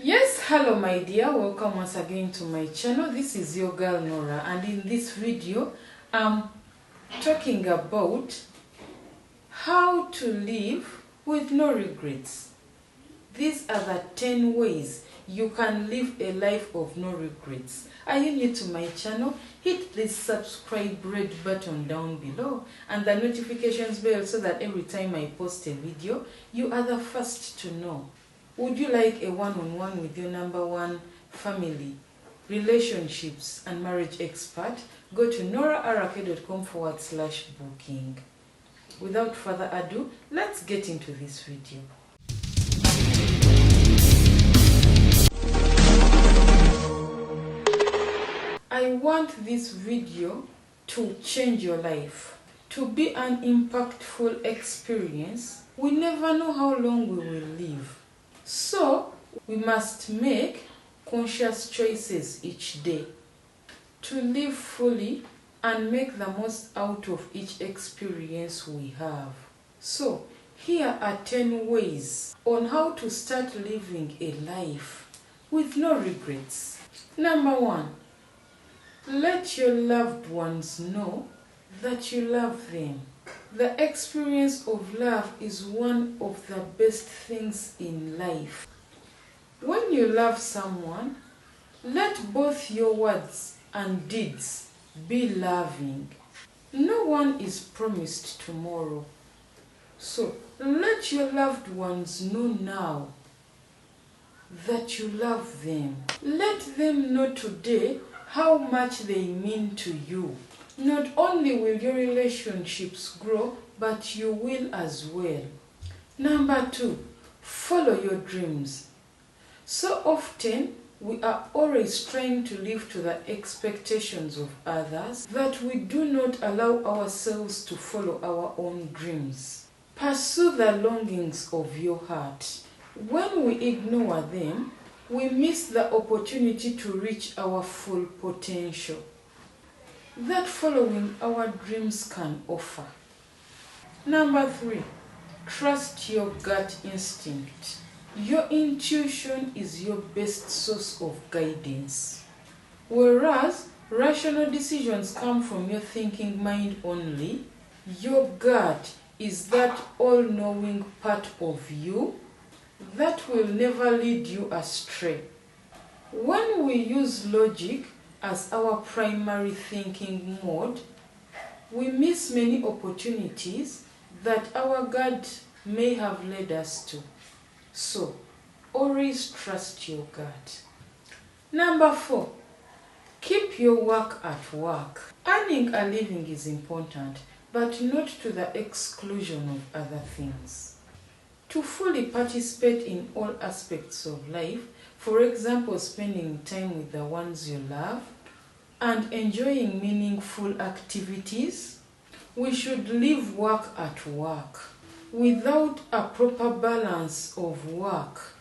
Yes, hello my dear, welcome once again to my channel. This is your girl Nora, and in this video I'm talking about how to live with no regrets. These are the 10 ways you can live a life of no regrets. Are you new to my channel? Hit this subscribe red button down below and the notifications bell so that every time I post a video, you are the first to know. Would you like a one-on-one with your number one family, relationships and marriage expert? Go to noraarake.com/booking. Without further ado, let's get into this video. I want this video to change your life, to be an impactful experience. We never know how long we will live. So, we must make conscious choices each day to live fully and make the most out of each experience we have. So, here are 10 ways on how to start living a life with no regrets. Number 1, let your loved ones know that you love them. The experience of love is one of the best things in life. When you love someone, let both your words and deeds be loving. No one is promised tomorrow. So let your loved ones know now that you love them. Let them know today how much they mean to you. Not only will your relationships grow, but you will as well. Number 2, follow your dreams. So often, we are always trying to live to the expectations of others that we do not allow ourselves to follow our own dreams. Pursue the longings of your heart. When we ignore them, we miss the opportunity to reach our full potential that following our dreams can offer. Number 3, trust your gut instinct. Your intuition is your best source of guidance. Whereas rational decisions come from your thinking mind only, your gut is that all-knowing part of you that will never lead you astray. When we use logic as our primary thinking mode, we miss many opportunities that our gut may have led us to. So, always trust your gut. Number 4, keep your work at work. Earning a living is important, but not to the exclusion of other things. To fully participate in all aspects of life, for example, spending time with the ones you love and enjoying meaningful activities, we should leave work at work. Without a proper balance of work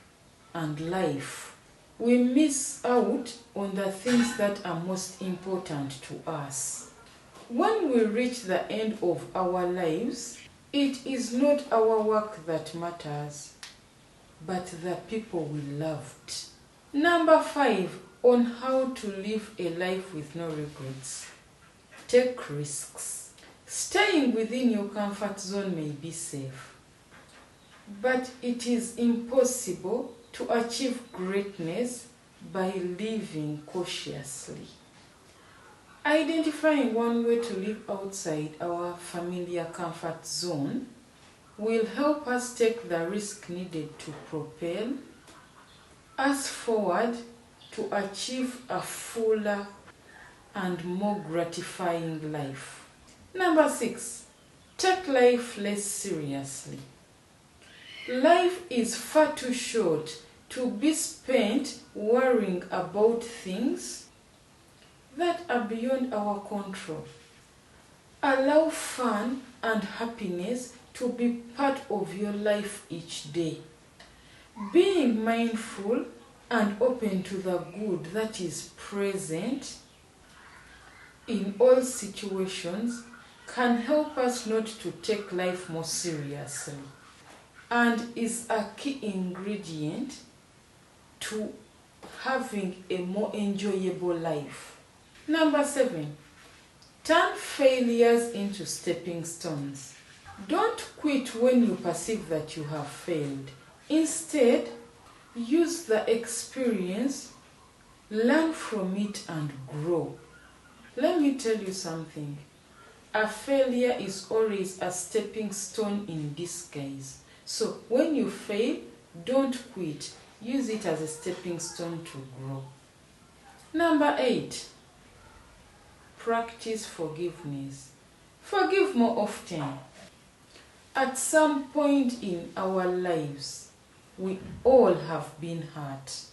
and life, we miss out on the things that are most important to us. When we reach the end of our lives, it is not our work that matters, but the people we loved. Number 5, on how to live a life with no regrets. Take risks. Staying within your comfort zone may be safe, but it is impossible to achieve greatness by living cautiously. Identifying one way to live outside our familiar comfort zone will help us take the risk needed to propel us forward to achieve a fuller and more gratifying life. Number 6, take life less seriously. Life is far too short to be spent worrying about things that are beyond our control. Allow fun and happiness to be part of your life each day. Being mindful and open to the good that is present in all situations can help us not to take life more seriously and is a key ingredient to having a more enjoyable life. Number 7, turn failures into stepping stones. Don't quit when you perceive that you have failed. Instead, use the experience, learn from it, and grow. Let me tell you something. A failure is always a stepping stone in disguise. So when you fail, don't quit. Use it as a stepping stone to grow. Number 8, practice forgiveness. Forgive more often. At some point in our lives, we all have been hurt.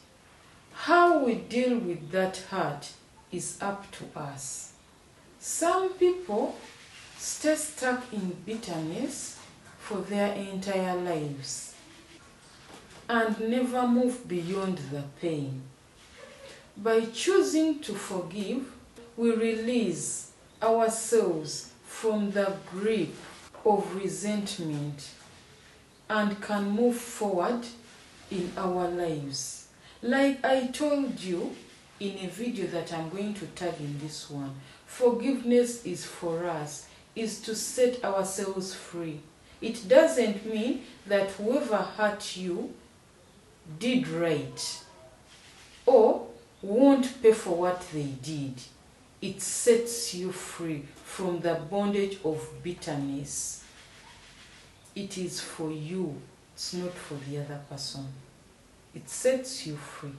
How we deal with that hurt is up to us. Some people stay stuck in bitterness for their entire lives and never move beyond the pain. By choosing to forgive, we release ourselves from the grip of resentment and can move forward in our lives. Like I told you in a video that I'm going to tag in this one, forgiveness is for us, is to set ourselves free. It doesn't mean that whoever hurt you did right or won't pay for what they did. It sets you free from the bondage of bitterness. It is for you, it's not for the other person. It sets you free.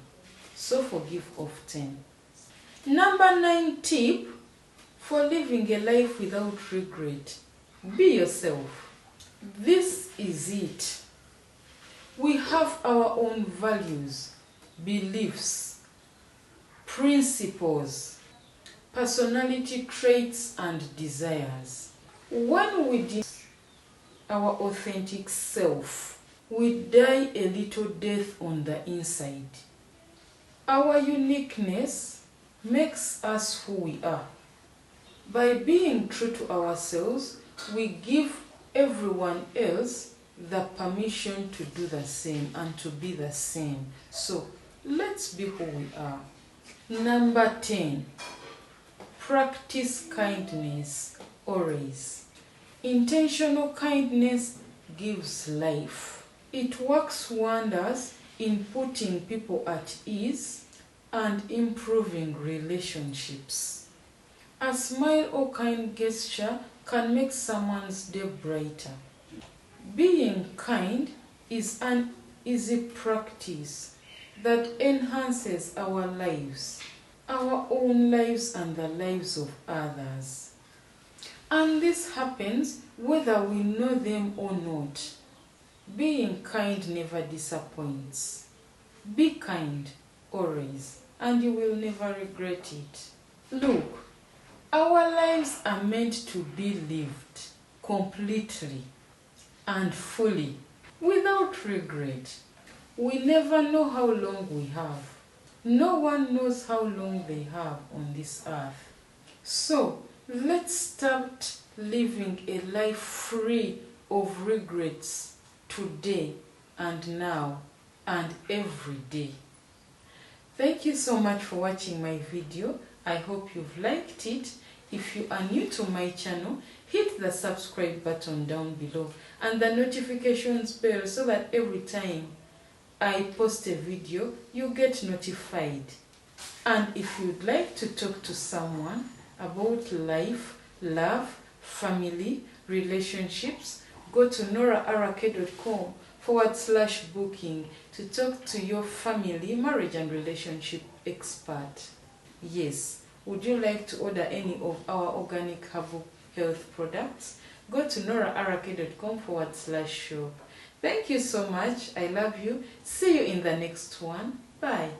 So forgive often. Number 9 tip for living a life without regret. Be yourself. This is it. We have our own values, beliefs, principles, personality traits, and desires. When we deny our authentic self, we die a little death on the inside. Our uniqueness makes us who we are. By being true to ourselves, we give everyone else the permission to do the same and to be the same. So let's be who we are. Number 10, practice kindness always. Intentional kindness gives life. It works wonders in putting people at ease and improving relationships. A smile or kind gesture can make someone's day brighter. Being kind is an easy practice that enhances our lives, our own lives and the lives of others. And this happens whether we know them or not. Being kind never disappoints. Be kind always, and you will never regret it. Look, our lives are meant to be lived completely and fully, without regret. We never know how long we have. No one knows how long they have on this earth. So, let's start living a life free of regrets today and now and every day. Thank you so much for watching my video. I hope you've liked it. If you are new to my channel, hit the subscribe button down below and the notifications bell so that every time I post a video, you get notified. And if you'd like to talk to someone about life, love, family, relationships, go to noraarake.com/booking to talk to your family, marriage and relationship expert. Yes, would you like to order any of our organic herbal health products? Go to noraarake.com/shop. Thank you so much. I love you. See you in the next one. Bye.